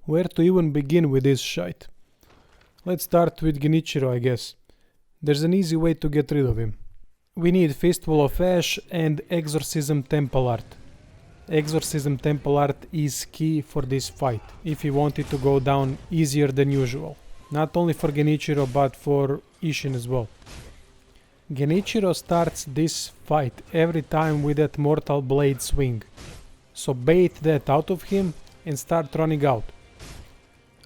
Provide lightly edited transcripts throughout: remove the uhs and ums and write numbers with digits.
Where to even begin with this shite? Let's start with Genichiro, I guess. There's an easy way to get rid of him. We need Fistful of Ash and Exorcism Temple Art. Exorcism Temple Art is key for this fight, if you want it to go down easier than usual. Not only for Genichiro, but for Isshin as well. Genichiro starts this fight every time with that Mortal Blade swing. So bait that out of him and start running out.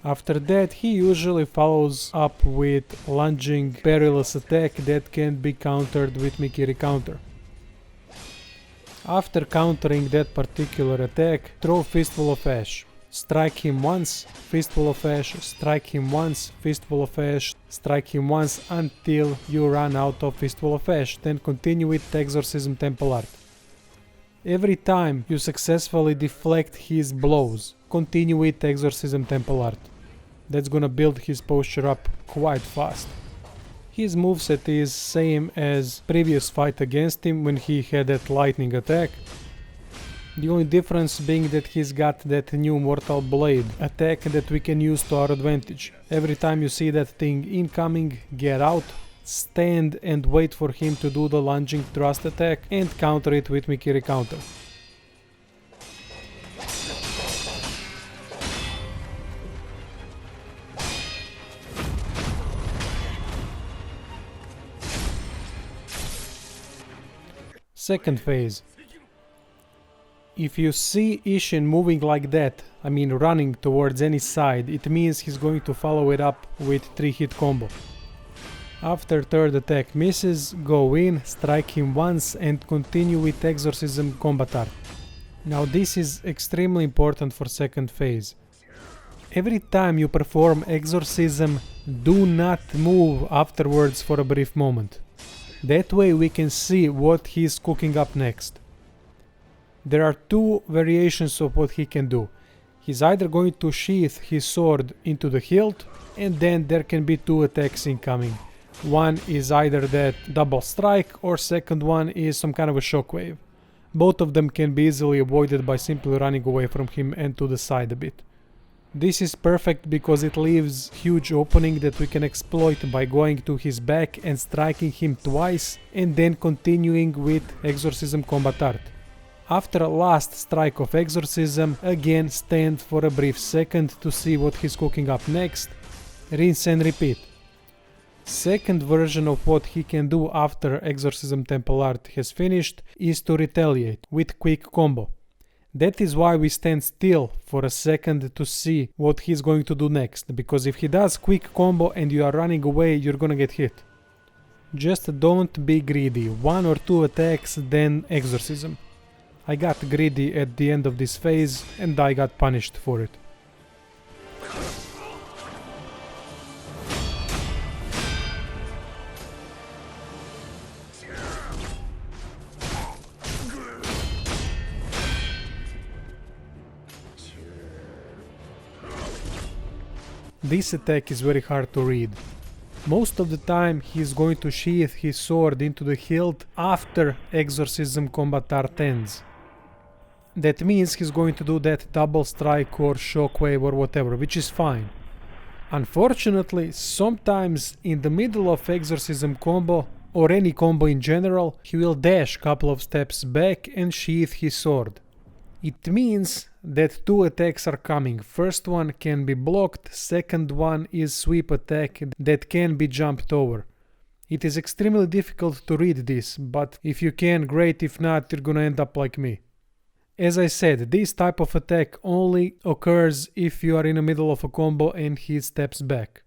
After that, he usually follows up with lunging perilous attack that can be countered with Mikiri counter. After countering that particular attack, throw Fistful of Ash. Strike him once, Fistful of Ash, strike him once, Fistful of Ash, strike him once until you run out of Fistful of Ash, then continue with Exorcism Temple Art. Every time you successfully deflect his blows, continue with Exorcism Temple Art. That's gonna build his posture up quite fast. His moveset is same as previous fight against him when he had that lightning attack. The only difference being that he's got that new Mortal Blade attack that we can use to our advantage. Every time you see that thing incoming, get out, stand and wait for him to do the lunging thrust attack and counter it with Mikiri counter. Second phase. If you see Isshin moving like that, I mean running towards any side, it means he's going to follow it up with 3-hit combo. After third attack misses, go in, strike him once and continue with Exorcism Combat Art. Now this is extremely important for second phase. Every time you perform Exorcism, do not move afterwards for a brief moment. That way we can see what he's cooking up next. There are two variations of what he can do. He's either going to sheath his sword into the hilt, and then there can be two attacks incoming. One is either that double strike, or second one is some kind of a shockwave. Both of them can be easily avoided by simply running away from him and to the side a bit. This is perfect because it leaves huge opening that we can exploit by going to his back and striking him twice and then continuing with Exorcism Combat Art. After a last strike of Exorcism, again stand for a brief second to see what he's cooking up next, rinse and repeat. Second version of what he can do after Exorcism Temple Art has finished is to retaliate with quick combo. That is why we stand still for a second to see what he's going to do next, because if he does quick combo and you are running away, you're gonna get hit. Just don't be greedy, 1 or 2 attacks, then Exorcism. I got greedy at the end of this phase and I got punished for it. This attack is very hard to read. Most of the time he is going to sheath his sword into the hilt after Exorcism Combat Art ends. That means he's going to do that double strike or shockwave or whatever, which is fine. Unfortunately, sometimes in the middle of Exorcism combo, or any combo in general, he will dash couple of steps back and sheath his sword. It means that 2 attacks are coming. First one can be blocked, second one is sweep attack that can be jumped over. It is extremely difficult to read this, but if you can, great, if not, you're gonna end up like me. As I said, this type of attack only occurs if you are in the middle of a combo and he steps back.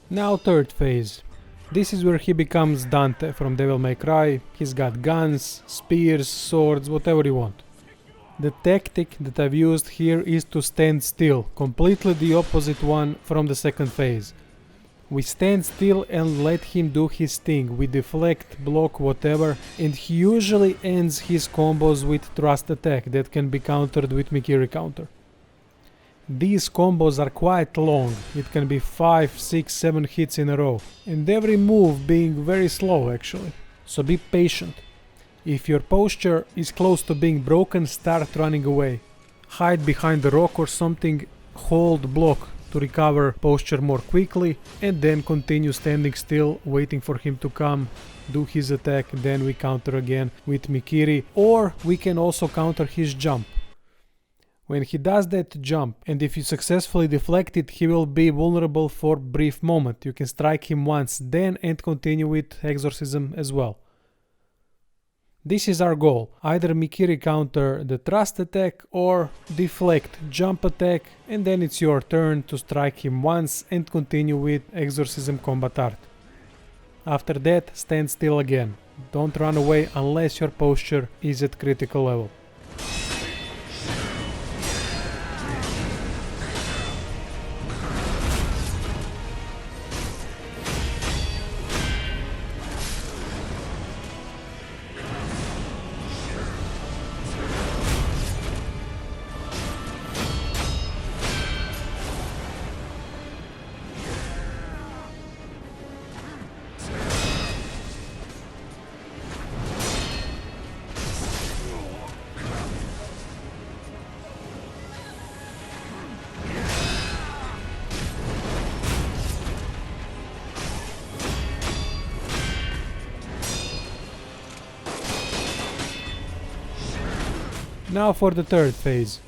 Now third phase. This is where he becomes Dante from Devil May Cry. He's got guns, spears, swords, whatever you want. The tactic that I've used here is to stand still, completely the opposite one from the second phase. We stand still and let him do his thing, we deflect, block, whatever, and he usually ends his combos with thrust attack that can be countered with Mikiri counter. These combos are quite long, it can be 5, 6, 7 hits in a row, and every move being very slow actually, so be patient. If your posture is close to being broken, start running away. Hide behind a rock or something, hold block to recover posture more quickly, and then continue standing still, waiting for him to come, do his attack, then we counter again with Mikiri, or we can also counter his jump. When he does that jump, and if you successfully deflect it, he will be vulnerable for a brief moment. You can strike him once then and continue with exorcism as well. This is our goal, either Mikiri counter the thrust attack or deflect jump attack, and then it's your turn to strike him once and continue with exorcism combat art. After that, stand still again. Don't run away unless your posture is at critical level. Now for the third phase.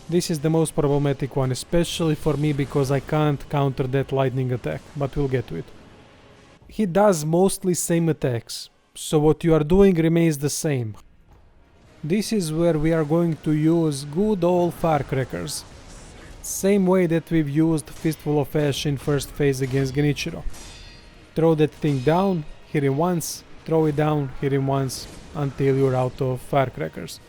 This is the most problematic one, especially for me because I can't counter that lightning attack, but we'll get to it. He does mostly same attacks, so what you are doing remains the same. This is where we are going to use good old firecrackers. Same way that we've used Fistful of Ash in first phase against Genichiro. Throw that thing down, hit him once, throw it down, hit him once, until you're out of firecrackers.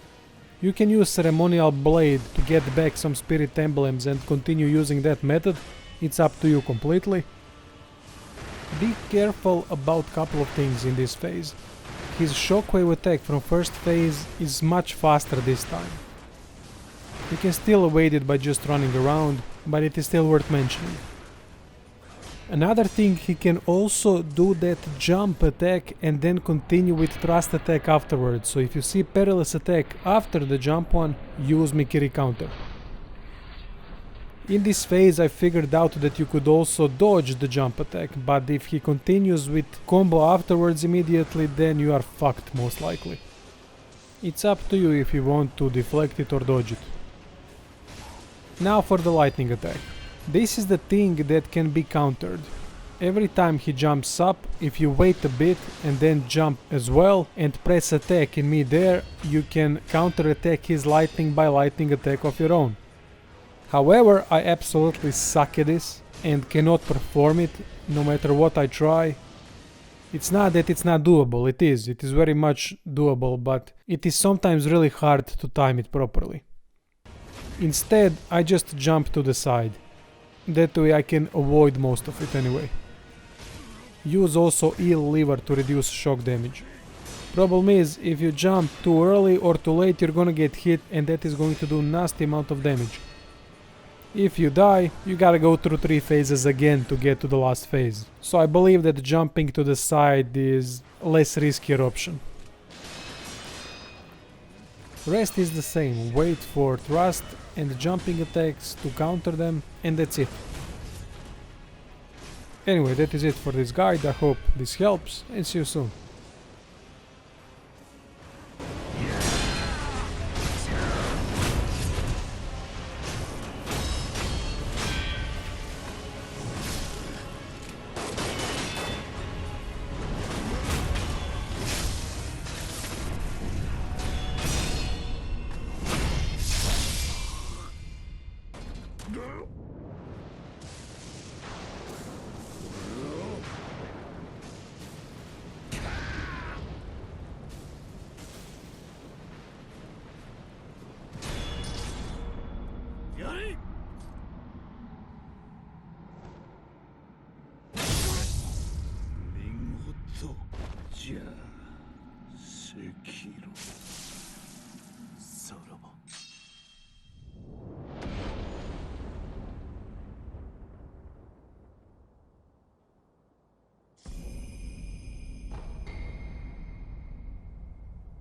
You can use Ceremonial Blade to get back some spirit emblems and continue using that method, it's up to you completely. Be careful about couple of things in this phase. His shockwave attack from first phase is much faster this time. You can still evade it by just running around, but it is still worth mentioning. Another thing, he can also do that jump attack and then continue with thrust attack afterwards, so if you see perilous attack after the jump one, use Mikiri counter. In this phase I figured out that you could also dodge the jump attack, but if he continues with combo afterwards immediately, then you are fucked most likely. It's up to you if you want to deflect it or dodge it. Now for the lightning attack. This is the thing that can be countered. Every time he jumps up, if you wait a bit and then jump as well and press attack in mid-air, you can counter-attack his lightning by lightning attack of your own. However, I absolutely suck at this and cannot perform it no matter what I try. It's not that it's not doable, it is very much doable, but it is sometimes really hard to time it properly. Instead, I just jump to the side. That way I can avoid most of it anyway. Use also eel lever to reduce shock damage. Problem is, if you jump too early or too late, you're gonna get hit and that is going to do nasty amount of damage. If you die, you gotta go through 3 phases again to get to the last phase. So I believe that jumping to the side is a less riskier option. Rest is the same, wait for thrust and jumping attacks to counter them, and that's it. Anyway, that is it for this guide, I hope this helps, and see you soon. じゃあ、SEKIRO。